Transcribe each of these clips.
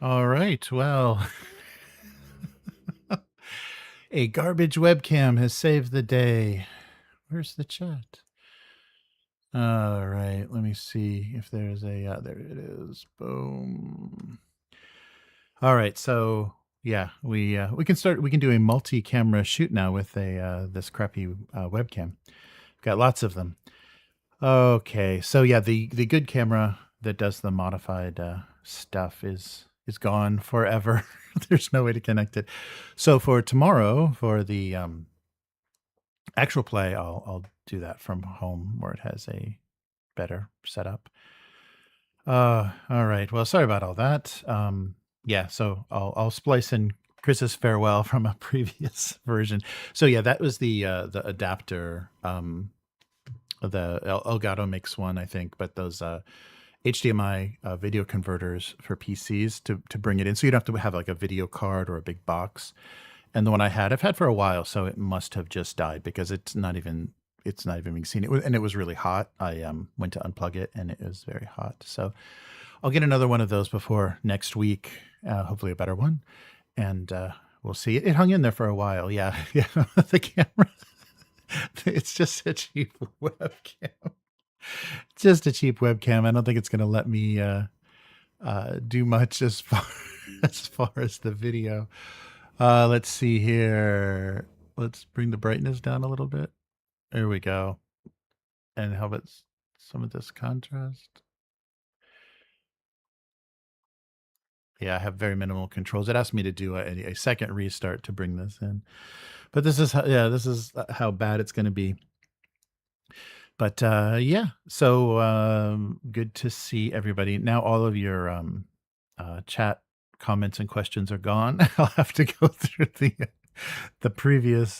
All right. Well, a garbage webcam has saved the day. Where's the chat? All right. Let me see if there's a. There it is. Boom. All right. So yeah, we can start. We can do a multi-camera shoot now with a this crappy webcam. We've got lots of them. Okay. So yeah, the good camera that does the modified stuff is gone forever. There's no way to connect it. So for tomorrow, for the actual play, I'll do that from home where it has a better setup. All right. Well, sorry about all that. Yeah, so I'll splice in Chris's farewell from a previous version. So yeah, that was the adapter. The Elgato makes one, I think, but those HDMI video converters for PCs to bring it in, so you don't have to have like a video card or a big box. And the one I've had for a while, so it must have just died because it's not even being seen. And it was really hot. I went to unplug it and it was very hot. So I'll get another one of those before next week, hopefully a better one. And we'll see. It hung in there for a while. Yeah, yeah. The camera. It's just a cheap webcam. Just a cheap webcam. I don't think it's going to let me do much as far as the video. Let's see here. Let's bring the brightness down a little bit. There we go. And how about some of this contrast? Yeah, I have very minimal controls. It asked me to do a second restart to bring this in, but this is how bad it's going to be. But yeah, so good to see everybody. Now all of your chat comments and questions are gone. I'll have to go through the previous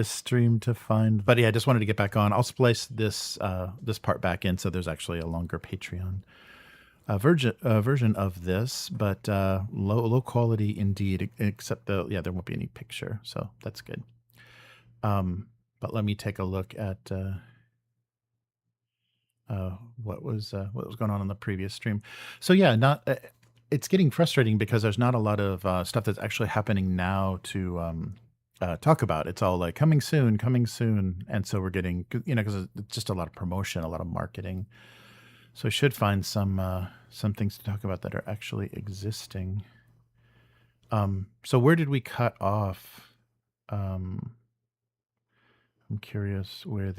stream to find. But yeah, I just wanted to get back on. I'll splice this this part back in, so there's actually a longer Patreon version of this, but low quality indeed. Except there won't be any picture, so that's good. But let me take a look at what was going on in the previous stream. So yeah, not. It's getting frustrating because there's not a lot of stuff that's actually happening now to talk about. It's all like coming soon, and so we're getting, because it's just a lot of promotion, a lot of marketing. So I should find some things to talk about that are actually existing. So where did we cut off? I'm curious where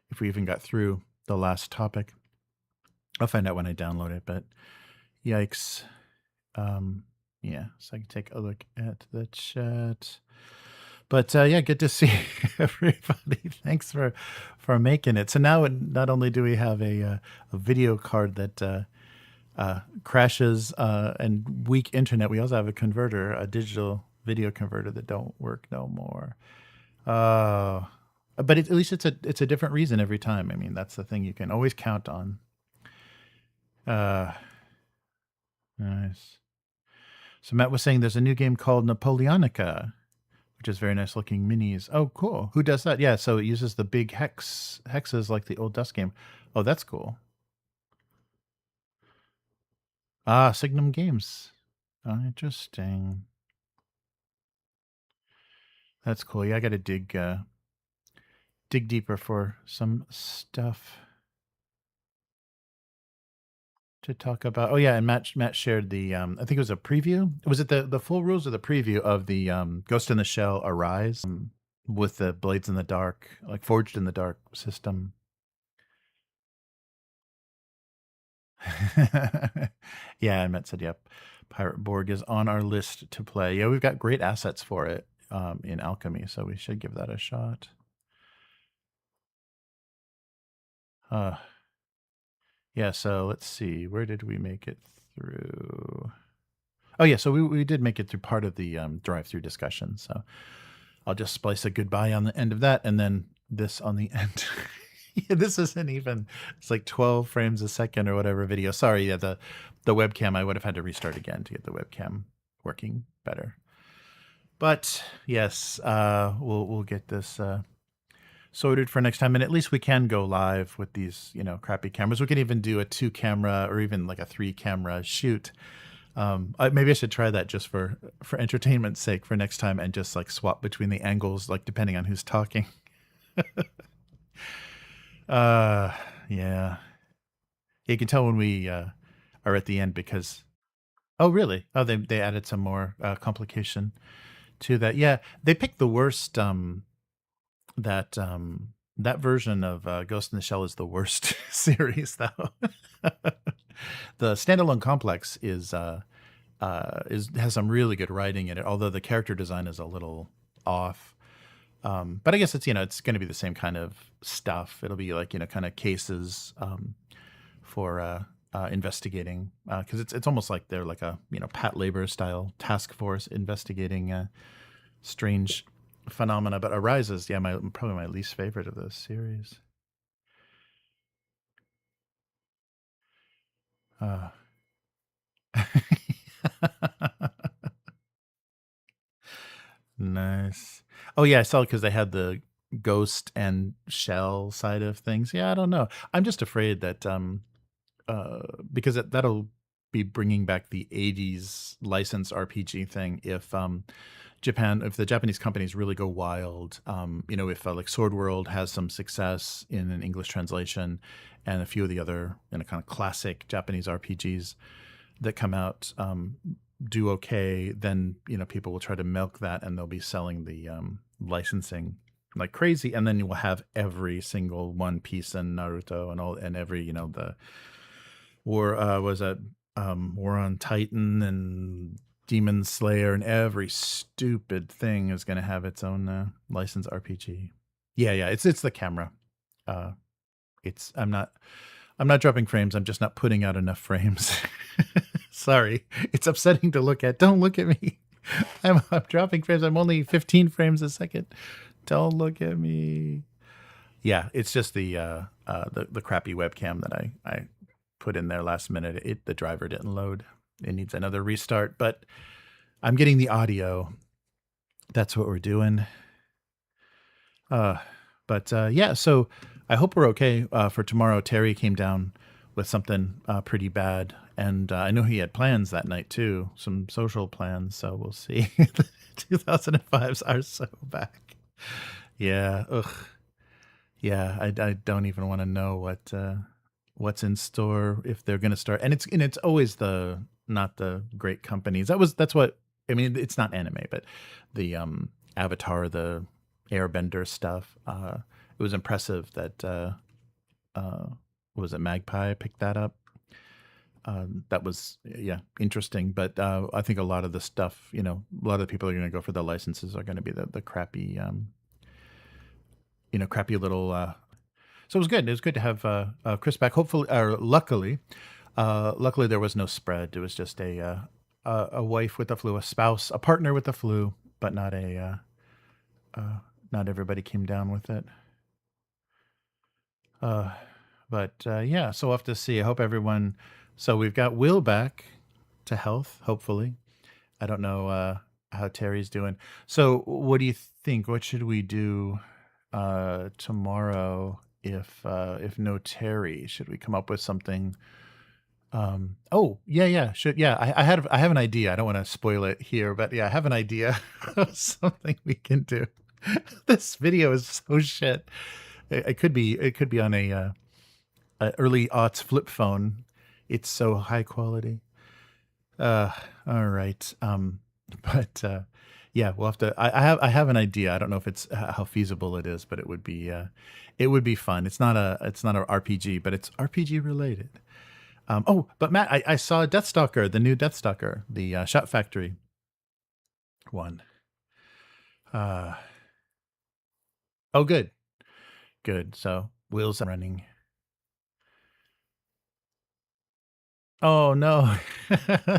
if we even got through the last topic. I'll find out when I download it, but yikes. Yeah, so I can take a look at the chat. But yeah, good to see everybody. Thanks for making it. So now not only do we have a video card that crashes and weak internet, we also have a converter, a digital video converter that don't work no more. But at least it's a different reason every time. I mean, that's the thing you can always count on. Nice. So Matt was saying there's a new game called Napoleonica, which is very nice looking minis. Oh, cool. Who does that? Yeah, so it uses the big hexes like the old Dust game. Oh, that's cool. Ah, Signum Games. Oh, interesting. That's cool. Yeah, I got to dig deeper for some stuff to talk about. Oh yeah, and Matt shared the I think it was a preview. Was it the full rules or the preview of the Ghost in the Shell Arise with the Blades in the Dark, like Forged in the Dark system? Yeah, and Matt said, "Yep, Pirate Borg is on our list to play." Yeah, we've got great assets for it in Alchemy, so we should give that a shot. Yeah, so let's see. Where did we make it through? Oh yeah, so we did make it through part of the drive-through discussion. So I'll just splice a goodbye on the end of that, and then this on the end. Yeah, this isn't even. It's like 12 frames a second or whatever video. Sorry, yeah, the webcam. I would have had to restart again to get the webcam working better. But yes, we'll get this sorted for next time, and at least we can go live with these, crappy cameras. We can even do a 2-camera or even like a 3-camera shoot. Maybe I should try that just for entertainment's sake for next time, and just like swap between the angles, like depending on who's talking. Yeah. You can tell when we are at the end because. Oh, really? Oh, they added some more complication to that. Yeah, they picked the worst. That version of Ghost in the Shell is the worst series, though. The standalone complex has some really good writing in it, although the character design is a little off. But I guess it's it's going to be the same kind of stuff. It'll be like kind of cases for investigating, because it's almost like they're like a Pat Labor style task force investigating strange phenomena. But Arises, yeah, probably my least favorite of this series. Nice. Oh yeah, I saw it because they had the ghost and shell side of things. Yeah, I don't know. I'm just afraid that because that'll be bringing back the 80s license RPG thing if the Japanese companies really go wild. If like Sword World has some success in an English translation, and a few of the other kind of classic Japanese RPGs that come out do okay, then people will try to milk that, and they'll be selling the licensing like crazy, and then you will have every single One Piece and Naruto and every the War War on Titan and Demon Slayer, and every stupid thing is going to have its own licensed RPG. Yeah, it's the camera. I'm not dropping frames. I'm just not putting out enough frames. Sorry, it's upsetting to look at. Don't look at me. I'm dropping frames. I'm only 15 frames a second. Don't look at me. Yeah, it's just the crappy webcam that I put in there last minute. The driver didn't load. It needs another restart, but I'm getting the audio. That's what we're doing. Yeah, so I hope we're okay for tomorrow. Terry came down with something pretty bad, and I know he had plans that night too, some social plans, so we'll see. The 2005s are so back. Yeah, ugh. Yeah, I don't even want to know what's in store, if they're going to start. And it's always not the great companies. That's what I mean. It's not anime, but the Avatar, the Airbender stuff. It was impressive that was it Magpie picked that up. That was interesting. But I think a lot of the stuff, a lot of the people are going to go for the licenses are going to be the crappy, crappy little. So it was good. It was good to have Chris back. Hopefully, or luckily there was no spread. It was just a wife with the flu, a spouse, a partner with the flu, but not not everybody came down with it. Yeah, so we'll have to see. I hope everyone. So we've got Will back to health, hopefully. I don't know how Terry's doing. So what do you think? What should we do tomorrow if no Terry? Should we come up with something? Oh yeah. I have an idea. I don't want to spoil it here, but yeah, I have an idea of something we can do. This video is so shit. It could be on a early aughts flip phone. It's so high quality. All right. But yeah, we'll have to. I have an idea. I don't know if it's how feasible it is, but it would be fun. It's not a RPG, but it's RPG related. But Matt, I saw Deathstalker, the new Deathstalker, the Shot Factory one. Oh, good. So wheels are running. Oh no,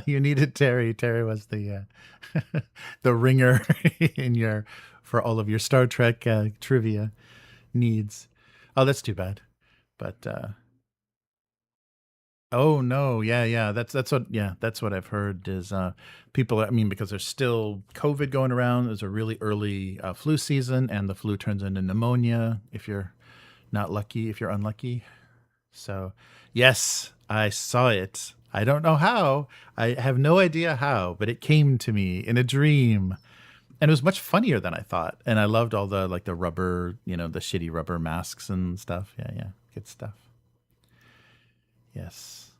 you needed Terry. Terry was the the ringer for all of your Star Trek trivia needs. Oh, that's too bad. But Oh no, yeah. That's what I've heard is people. I mean, because there's still COVID going around. There's a really early flu season, and the flu turns into pneumonia if you're not lucky. If you're unlucky, so yes, I saw it. I don't know how. I have no idea how, but it came to me in a dream, and it was much funnier than I thought. And I loved all the like the rubber, the shitty rubber masks and stuff. Yeah, good stuff. Yes.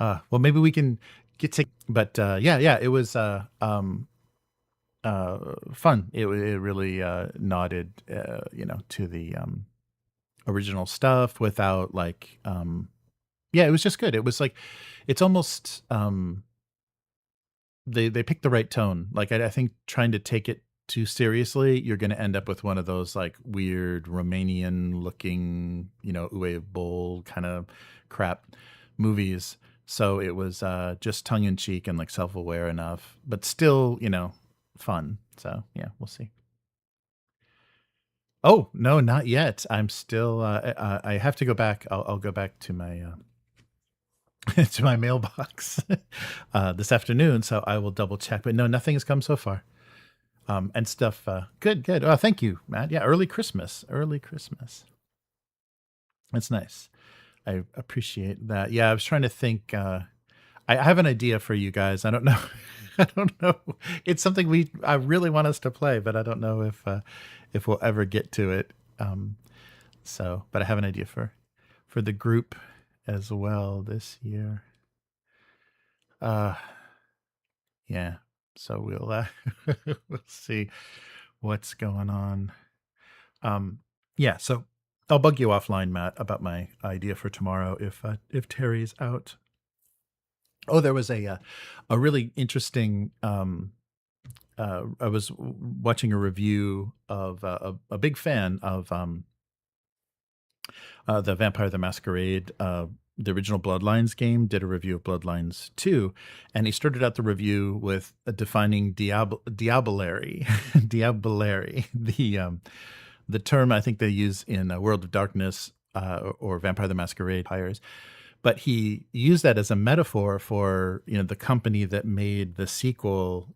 Well, maybe we can get to, but yeah, it was fun. It really nodded, to the original stuff without like, yeah, it was just good. It was like, it's almost they picked the right tone. Like I think trying to take it too seriously, you're going to end up with one of those like weird Romanian looking, Uwe Boll kind of crap movies. So it was just tongue in cheek and like self aware enough, but still, fun. So yeah, we'll see. Oh no, not yet. I'm still. I have to go back. I'll go back to my to my mailbox this afternoon, so I will double check. But no, nothing has come so far. And stuff. Good. Oh, thank you, Matt. Yeah, early Christmas. Early Christmas. That's nice. I appreciate that. Yeah, I was trying to think. I have an idea for you guys. I don't know. I don't know. It's something I really want us to play, but I don't know if we'll ever get to it. But I have an idea for the group as well this year. Yeah. So we'll we'll see what's going on. Yeah. So I'll bug you offline, Matt, about my idea for tomorrow if Terry's out. Oh, there was a really interesting. I was watching a review of a big fan of the Vampire the Masquerade, the original Bloodlines game. Did a review of Bloodlines 2, and he started out the review with defining diabolary, diabolary, the term I think they use in World of Darkness or Vampire the Masquerade hires. But he used that as a metaphor for the company that made the sequel,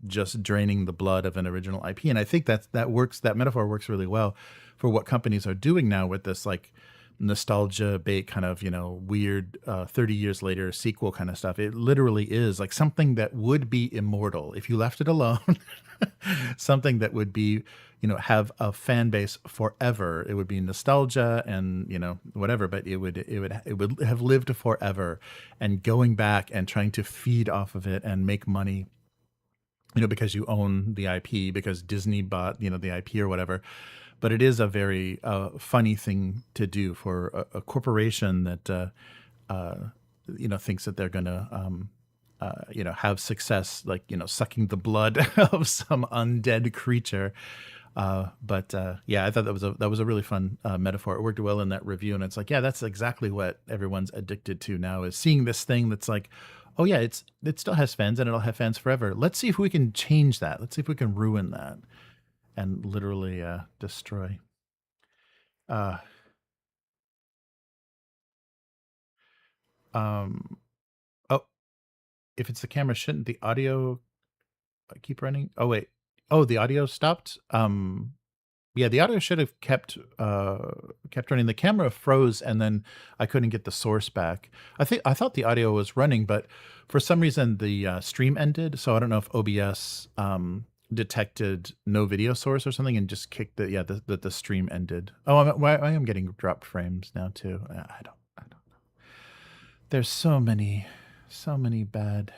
just draining the blood of an original IP. And I think that works. That metaphor works really well for what companies are doing now with this like nostalgia bait kind of weird 30 years later sequel kind of stuff. It literally is like something that would be immortal if you left it alone. Something that would be have a fan base forever. It would be nostalgia and whatever, but it would have lived forever. And going back and trying to feed off of it and make money, because you own the IP, because Disney bought the IP or whatever. But it is a very funny thing to do for a corporation that thinks that they're going to have success, like sucking the blood of some undead creature. But yeah, I thought that was a really fun metaphor. It worked well in that review, and it's like, yeah, that's exactly what everyone's addicted to now, is seeing this thing that's like, oh yeah, it still has fans and it'll have fans forever. Let's see if we can change that. Let's see if we can ruin that and literally destroy. Uh, um, oh, if it's the camera, shouldn't the audio keep running? Oh wait, oh, the audio stopped. Yeah, the audio should have kept running. The camera froze, and then I couldn't get the source back. I thought the audio was running, but for some reason the stream ended. So I don't know if OBS detected no video source or something and just kicked the stream ended. Oh, I am getting dropped frames now too. I don't know. There's so many bad.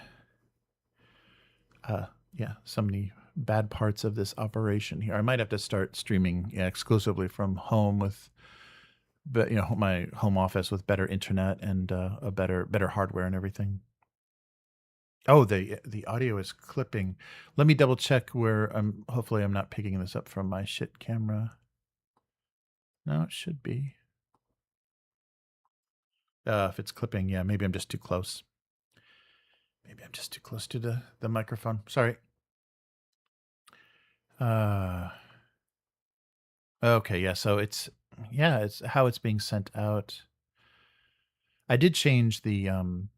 So many bad parts of this operation here. I might have to start streaming exclusively from home with, but my home office with better internet and a better hardware and everything. Oh, the audio is clipping. Let me double check where hopefully I'm not picking this up from my shit camera. No, it should be. If it's clipping, yeah, maybe I'm just too close. Maybe I'm just too close to the microphone. Sorry. Okay, yeah, so it's how it's being sent out. I did change the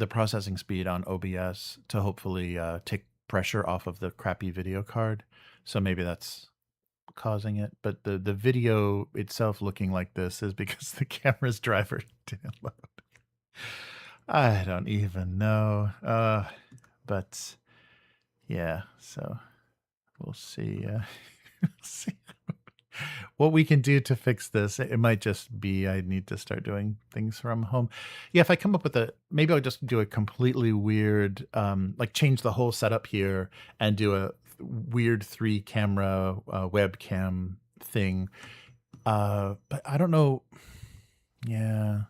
processing speed on OBS to hopefully take pressure off of the crappy video card. So maybe that's causing it. But the video itself looking like this is because the camera's driver didn't load. I don't even know. But yeah, so we'll see. See what we can do to fix this. It might just be I need to start doing things from home. Yeah, if I come up with maybe I'll just do a completely weird, like change the whole setup here and do a weird 3-camera webcam thing. But I don't know. Yeah.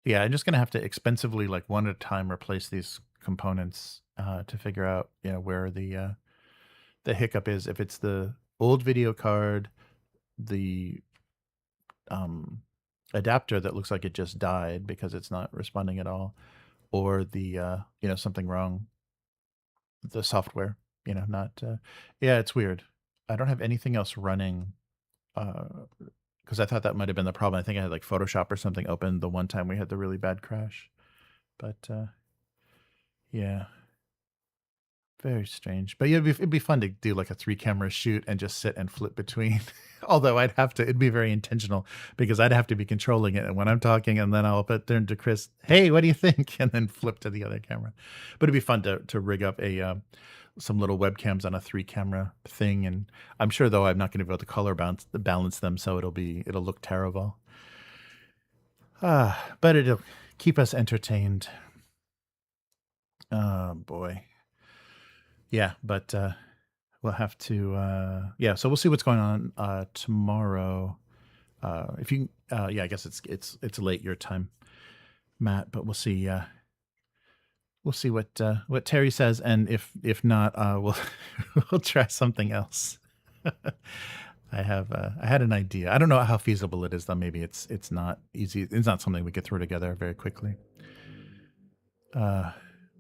Yeah, I'm just gonna have to expensively, like one at a time, replace these components to figure out, where the hiccup is. If it's the old video card, the adapter that looks like it just died because it's not responding at all, or the something wrong, the software, not yeah, it's weird. I don't have anything else running because I thought that might have been the problem. I think I had like Photoshop or something open the one time we had the really bad crash, but yeah. Very strange. But yeah, it'd be fun to do like a 3-camera shoot and just sit and flip between. Although it'd be very intentional because I'd have to be controlling it. And when I'm talking, and then I'll turn to Chris, hey, what do you think? And then flip to the other camera. But it'd be fun to rig up some little webcams on a 3-camera thing. And I'm sure though I'm not going to be able to balance them, so it'll look terrible. But it'll keep us entertained. Oh boy. Yeah, but we'll have to yeah, so we'll see what's going on tomorrow. If you yeah, I guess it's late your time, Matt, but we'll see what Terry says, and if not, we'll try something else. I had an idea. I don't know how feasible it is though. Maybe it's not easy. It's not something we could throw together very quickly.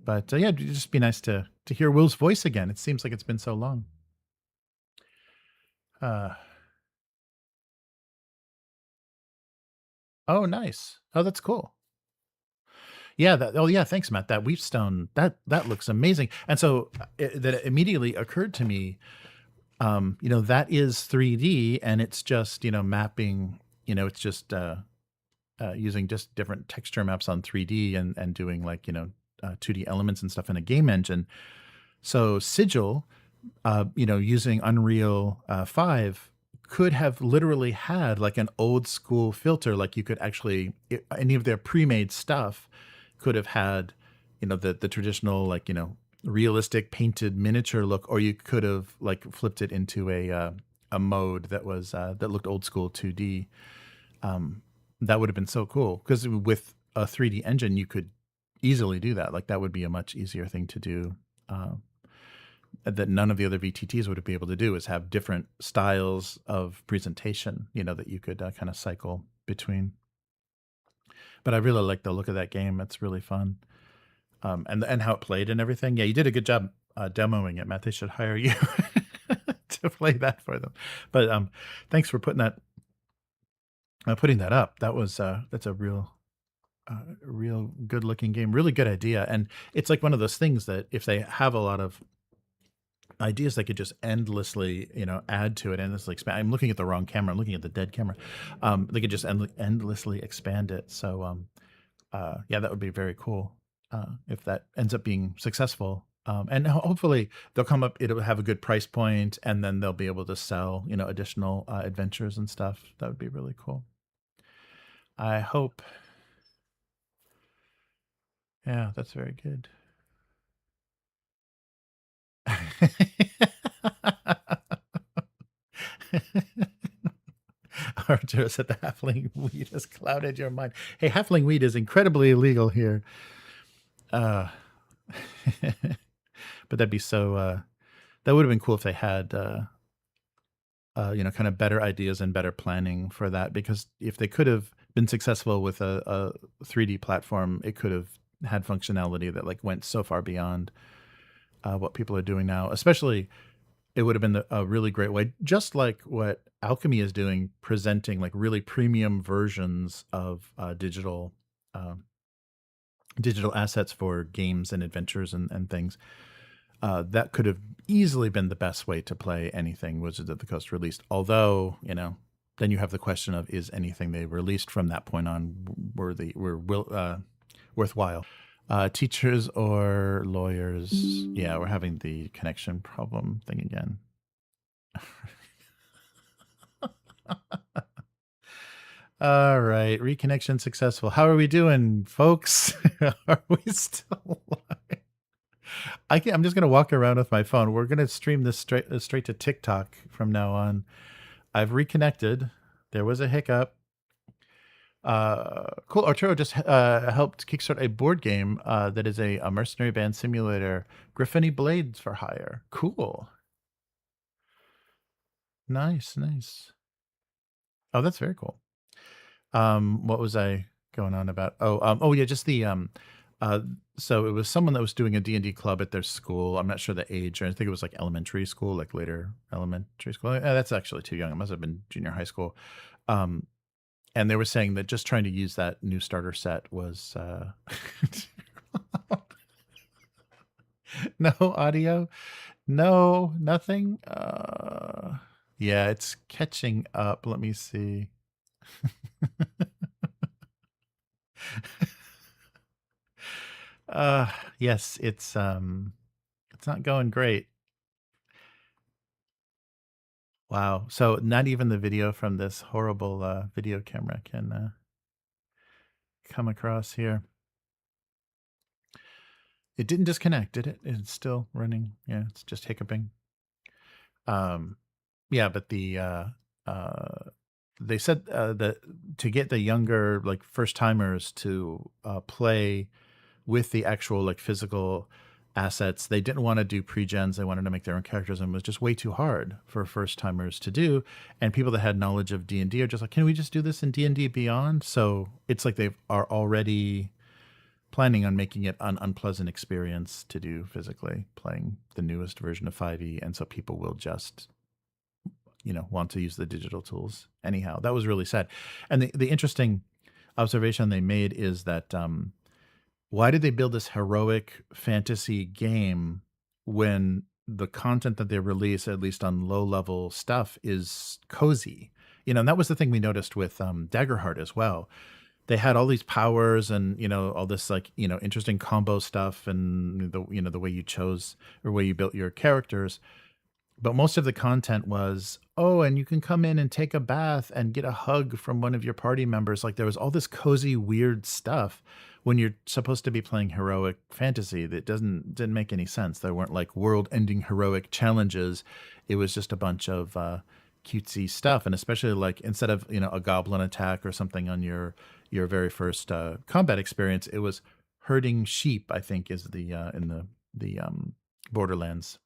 But yeah, it'd just be nice to hear Will's voice again. It seems like it's been so long. Oh, nice. Oh, that's cool. Yeah. Yeah. Thanks, Matt. That Wheatstone, that looks amazing. And so that immediately occurred to me. That is 3D, and it's just mapping. It's just using just different texture maps on 3D and doing like 2D elements and stuff in a game engine. So Sigil, using Unreal 5 could have literally had like an old school filter. Like you could actually, any of their pre-made stuff could have had, the traditional, like, realistic painted miniature look, or you could have like flipped it into a mode that was, that looked old school 2D. That would have been so cool because with a 3D engine, you could easily do that. Like that would be a much easier thing to do. That none of the other VTTs would be able to do is have different styles of presentation, that you could kind of cycle between. But I really like the look of that game. It's really fun. And how it played and everything. Yeah, you did a good job demoing it, Matt. They should hire you to play that for them. But thanks for putting that up. That was that's a real good looking game. Really good idea. And it's like one of those things that if they have a lot of ideas, they could just endlessly, add to it, endlessly expand. I'm looking at the wrong camera. I'm looking at the dead camera. They could just endlessly expand it. So yeah, that would be very cool if that ends up being successful. And hopefully they'll come up, it'll have a good price point, and then they'll be able to sell, additional adventures and stuff. That would be really cool. I hope. Yeah, that's very good. Archer said the halfling weed has clouded your mind. Hey, halfling weed is incredibly illegal here. But that'd be so that would have been cool if they had kind of better ideas and better planning for that, because if they could have been successful with a 3D platform, it could have had functionality that like went so far beyond what people are doing now, especially it would have been a really great way, just like what Alchemy is doing, presenting like really premium versions of um, digital assets for games and adventures and things. That could have easily been the best way to play anything Wizards of the Coast released. Although, you know, then you have the question of, is anything they released from that point on worthwhile? Teachers or lawyers? Yeah, we're having the connection problem thing again. All right, reconnection successful. How are we doing, folks? Are we still alive? I'm just gonna walk around with my phone. We're gonna stream this straight to TikTok from now on. I've reconnected. There was a hiccup. Cool. Arturo just helped kickstart a board game that is a mercenary band simulator, Griffiny Blades for Hire. Cool. Nice, nice. Oh, that's very cool. What was I going on about? Oh yeah, just the so it was someone that was doing a D&D club at their school. I'm not sure the age, or I think it was like elementary school, like later elementary school. That's actually too young. It must have been junior high school. And they were saying that just trying to use that new starter set was no audio, no nothing. Yeah, it's catching up. Let me see. Yes, it's not going great. Wow. So not even the video from this horrible video camera can come across here. It didn't disconnect, did it? It's still running. Yeah, it's just hiccuping. Yeah, but they said that to get the younger, like first timers to play with the actual like physical assets, they didn't want to do pre-gens. They wanted to make their own characters, and it was just way too hard for first timers to do. And people that had knowledge of D&D are just like, can we just do this in D&D Beyond? So it's like they are already planning on making it an unpleasant experience to do physically, playing the newest version of 5e. And so people will just, you know, want to use the digital tools anyhow. That was really sad. And the interesting observation they made is that why did they build this heroic fantasy game when the content that they release, at least on low level stuff, is cozy? You know, and that was the thing we noticed with Daggerheart as well. They had all these powers and, you know, all this like, you know, interesting combo stuff and the, you know, the way you chose or way you built your characters. But most of the content was, oh, and you can come in and take a bath and get a hug from one of your party members. Like there was all this cozy, weird stuff when you're supposed to be playing heroic fantasy that didn't make any sense. There weren't like world-ending heroic challenges. It was just a bunch of cutesy stuff. And especially like instead of, you know, a goblin attack or something on your very first combat experience, it was herding sheep, I think is the in the Borderlands.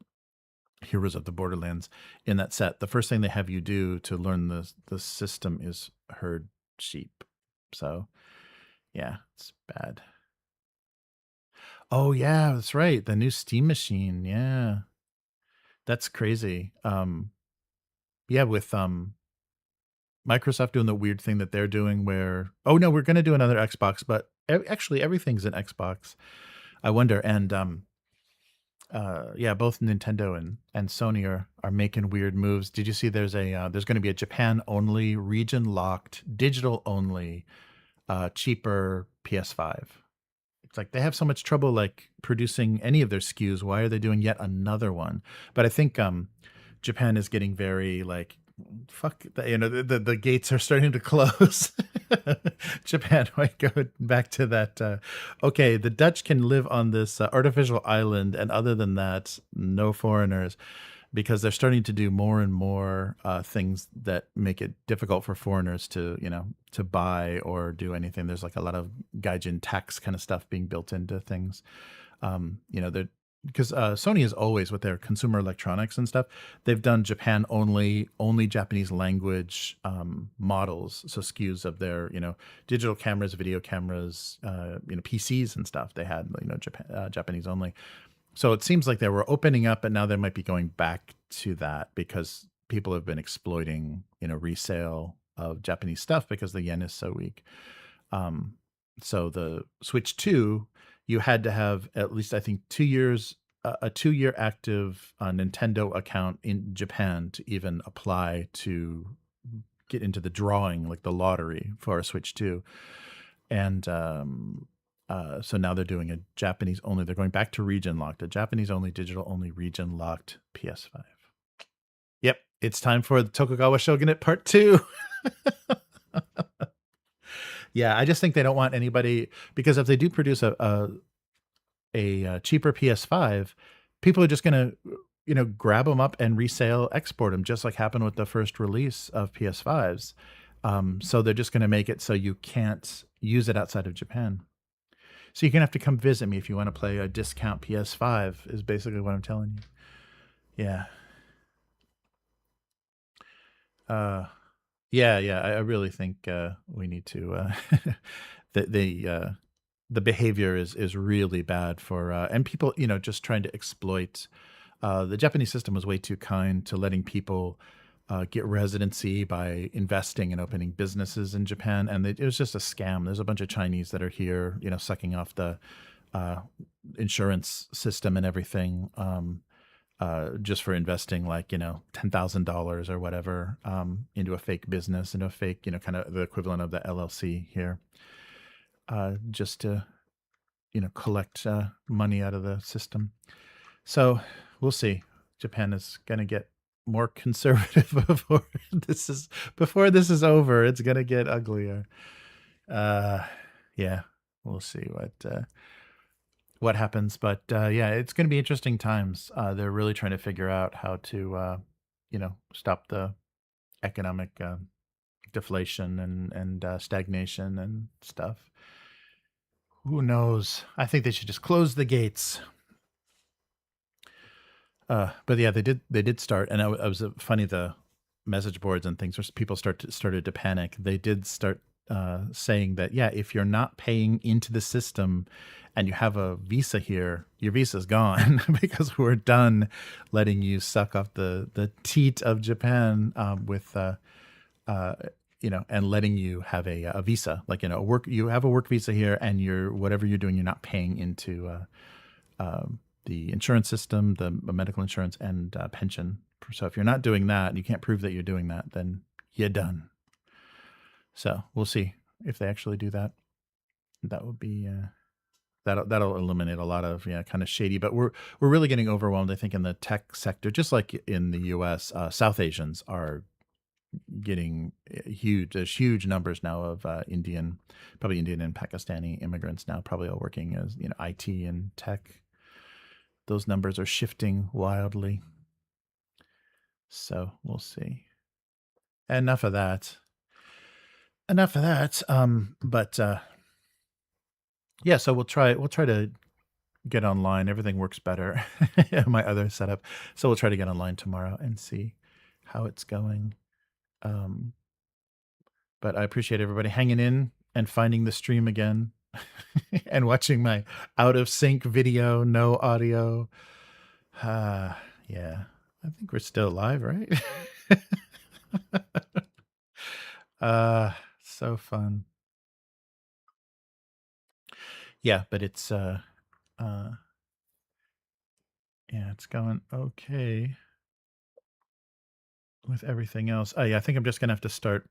Heroes of the Borderlands in that set. The first thing they have you do to learn the system is herd sheep. So yeah, it's bad. Oh yeah, that's right. The new Steam machine. Yeah. That's crazy. Yeah, with Microsoft doing the weird thing that they're doing where, oh no, we're going to do another Xbox, but actually everything's an Xbox. I wonder. And yeah, both Nintendo and Sony are making weird moves. Did you see there's going to be a Japan only, region locked, digital only, cheaper PS5? It's like they have so much trouble like producing any of their SKUs. Why are they doing yet another one? But I think Japan is getting very like, fuck, you know, the gates are starting to close. Japan might go back to that. Okay, the Dutch can live on this artificial island, and other than that, no foreigners, because they're starting to do more and more things that make it difficult for foreigners to, you know, to buy or do anything. There's like a lot of gaijin tax kind of stuff being built into things. You know, because Sony is always with their consumer electronics and stuff. They've done Japan only Japanese language models, so SKUs of their, you know, digital cameras, video cameras, you know, PCs and stuff. They had, you know, Japanese only. So it seems like they were opening up, and now they might be going back to that because people have been exploiting, resale of Japanese stuff because the yen is so weak. So the Switch 2, you had to have at least, I think, 2 years, a 2-year active Nintendo account in Japan to even apply to get into the drawing, like the lottery for a Switch 2. And so now they're doing a Japanese only. They're going back to region locked, a Japanese only, digital only, region locked PS5. Yep, it's time for the Tokugawa Shogunate Part 2. Yeah, I just think they don't want anybody, because if they do produce a cheaper PS5, people are just going to, grab them up and resale, export them, just like happened with the first release of PS5s. So they're just going to make it so you can't use it outside of Japan. So you're going to have to come visit me if you want to play a discount PS5, is basically what I'm telling you. Yeah. Yeah. I really think we need to. The behavior is really bad for and people, just trying to exploit. The Japanese system was way too kind to letting people get residency by investing and opening businesses in Japan, and it was just a scam. There's a bunch of Chinese that are here, sucking off the insurance system and everything, just for investing like $10,000 or whatever into a fake business, into a fake, kind of the equivalent of the LLC here, just to collect money out of the system. So we'll see. Japan is going to get more conservative before this is over. It's going to get uglier. Yeah, we'll see what happens. But yeah, it's going to be interesting times. They're really trying to figure out how to, stop the economic deflation and stagnation and stuff. Who knows? I think they should just close the gates. But yeah, they did start, and I was funny. The message boards and things where people started to panic. They did start saying that, yeah, if you're not paying into the system and you have a visa here, your visa's gone because we're done letting you suck off the teat of Japan with and letting you have a visa, like you have a work visa here, and whatever you're doing, you're not paying into the insurance system, the medical insurance, and pension. So if you're not doing that, you can't prove that you're doing that, then you're done. So we'll see if they actually do that. That would be that'll eliminate a lot of kind of shady. But we're really getting overwhelmed, I think, in the tech sector, just like in the U.S. South Asians are getting huge. There's huge numbers now of Indian and Pakistani immigrants now, probably all working as IT and tech. Those numbers are shifting wildly. So we'll see. Enough of that. But yeah, so we'll try to get online. Everything works better in my other setup. So we'll try to get online tomorrow and see how it's going. But I appreciate everybody hanging in and finding the stream again and watching my out of sync video, no audio. Yeah, I think we're still live, right? So fun. Yeah, but it's yeah, it's going okay with everything else. Yeah, I think I'm just gonna have to start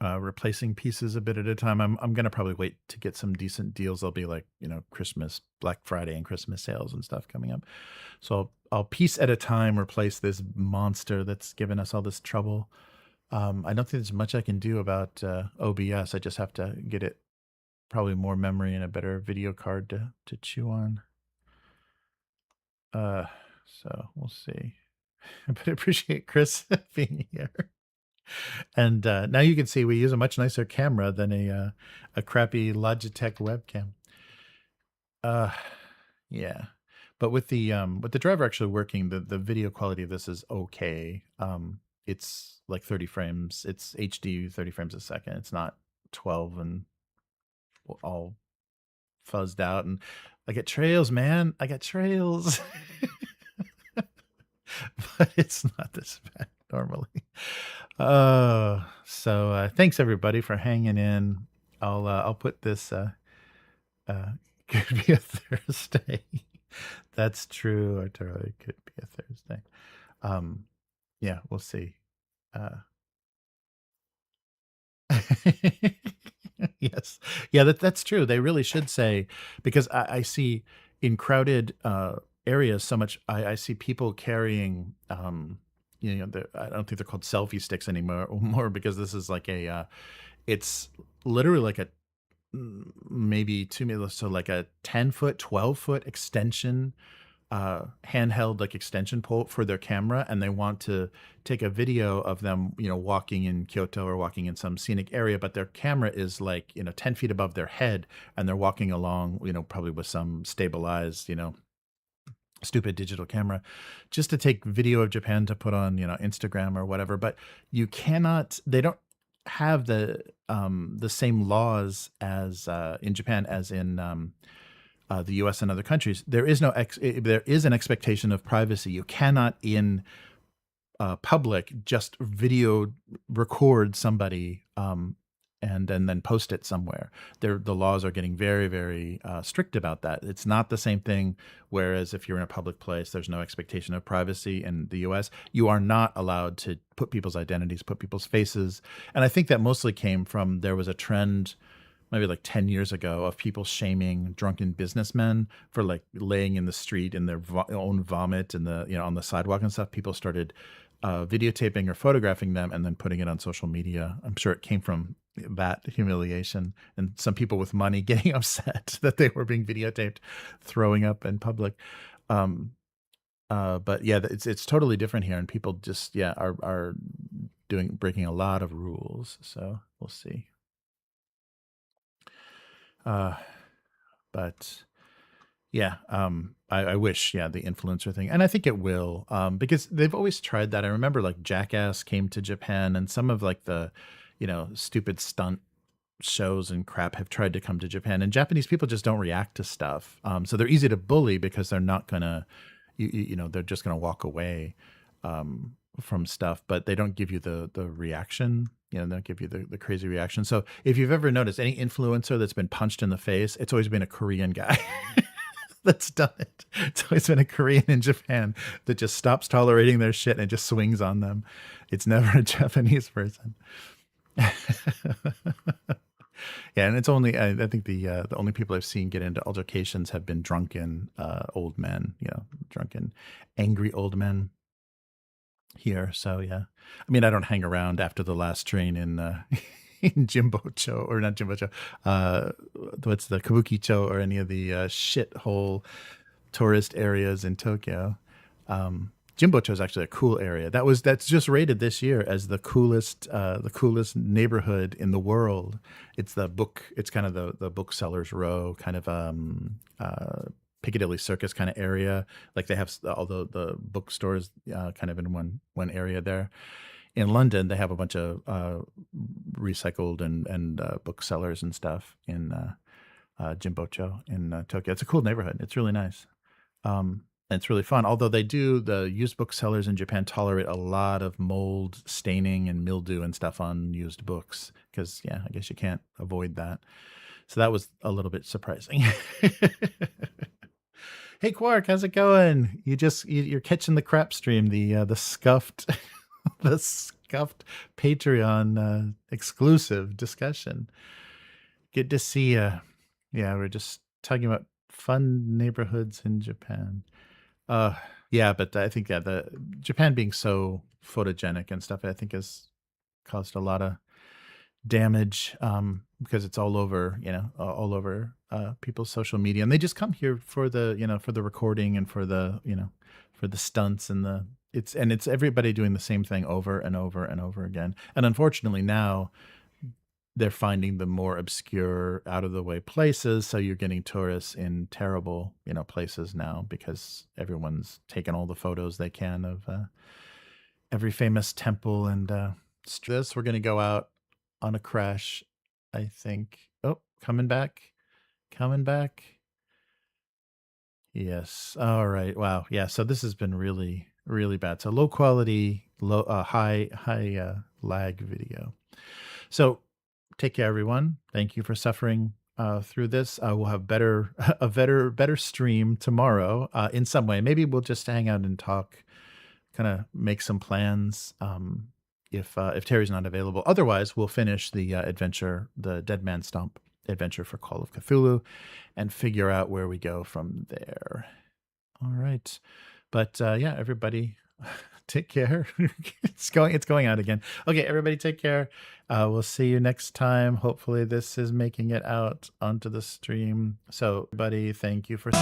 replacing pieces a bit at a time. I'm gonna probably wait to get some decent deals. There'll be like Christmas, Black Friday, and Christmas sales and stuff coming up. So I'll piece at a time replace this monster that's given us all this trouble. I don't think there's much I can do about OBS. I just have to get it probably more memory and a better video card to chew on. So we'll see. But I appreciate Chris being here. And now you can see we use a much nicer camera than a crappy Logitech webcam. Yeah, but with the driver actually working, the video quality of this is okay. It's like 30 frames. It's HD 30 frames a second. It's not 12 and all fuzzed out. And I get trails, man. I got trails. But it's not this bad normally. So thanks everybody for hanging in. I'll put this could be a Thursday. That's true. Or totally could be a Thursday. Yeah, we'll see. Yes. Yeah, that's true. They really should say, because I see in crowded areas so much, I see people carrying, I don't think they're called selfie sticks anymore, more because this is like it's literally like a maybe 2 meters, so like a 10-foot, 12-foot extension handheld like extension pole for their camera, and they want to take a video of them, walking in Kyoto or walking in some scenic area, but their camera is like, 10 feet above their head, and they're walking along, probably with some stabilized, stupid digital camera, just to take video of Japan to put on, Instagram or whatever. But they don't have the same laws as in Japan as in the U.S. and other countries. There is there is an expectation of privacy. You cannot in public just video record somebody and then post it somewhere. The laws are getting very, very strict about that. It's not the same thing. Whereas if you're in a public place, there's no expectation of privacy. In the U.S., you are not allowed to put people's identities, put people's faces. And I think that mostly came from, there was a trend maybe like 10 years ago of people shaming drunken businessmen for like laying in the street in their own vomit and on the sidewalk and stuff. People started videotaping or photographing them and then putting it on social media. I'm sure it came from that humiliation and some people with money getting upset that they were being videotaped throwing up in public. But yeah, it's totally different here, and people just are breaking a lot of rules. So we'll see. But yeah, I wish, the influencer thing, and I think it will, because they've always tried that. I remember like Jackass came to Japan, and some of like the, stupid stunt shows and crap have tried to come to Japan, and Japanese people just don't react to stuff. So they're easy to bully because they're not gonna, they're just gonna walk away from stuff, but they don't give you the reaction. They'll give you the crazy reaction. So if you've ever noticed any influencer that's been punched in the face, it's always been a Korean guy that's done it. It's always been a Korean in Japan that just stops tolerating their shit and just swings on them. It's never a Japanese person. Yeah, and it's only, I think the only people I've seen get into altercations have been drunken old men, drunken, angry old men here. So yeah, I mean, I don't hang around after the last train in in Jimbocho, or not Jimbocho, what's the Kabukicho, or any of the shithole tourist areas in Tokyo. Jimbocho is actually a cool area. That's just rated this year as the coolest neighborhood in the world. It's kind of the booksellers row, kind of Piccadilly Circus kind of area. Like they have all the bookstores kind of in one area there. In London, they have a bunch of recycled and booksellers and stuff in Jimbocho in Tokyo. It's a cool neighborhood. It's really nice. And it's really fun. Although the used booksellers in Japan tolerate a lot of mold, staining, and mildew and stuff on used books because, I guess you can't avoid that. So that was a little bit surprising. Hey Quark, how's it going? You're catching the crap stream, the scuffed the scuffed Patreon exclusive discussion. Good to see you. Yeah, we're just talking about fun neighborhoods in Japan. Yeah, but I think the Japan being so photogenic and stuff, I think has caused a lot of damage because it's all over, all over people's social media, and they just come here for the, for the recording and for the, for the stunts and it's everybody doing the same thing over and over and over again. And unfortunately now they're finding the more obscure, out of the way places. So you're getting tourists in terrible, places now because everyone's taking all the photos they can of every famous temple. And we're going to go out on a crash, I think. Oh, coming back. Yes. All right. Wow. Yeah. So this has been really, really bad. So low quality, high lag video. So take care, everyone. Thank you for suffering through this. We'll have better stream tomorrow in some way. Maybe we'll just hang out and talk, kind of make some plans. If Terry's not available, otherwise we'll finish the adventure, the Dead Man Stomp adventure for Call of Cthulhu, and figure out where we go from there. All right, but yeah, everybody, take care. It's going out again. Okay, everybody, take care. We'll see you next time. Hopefully, this is making it out onto the stream. So, buddy, thank you for.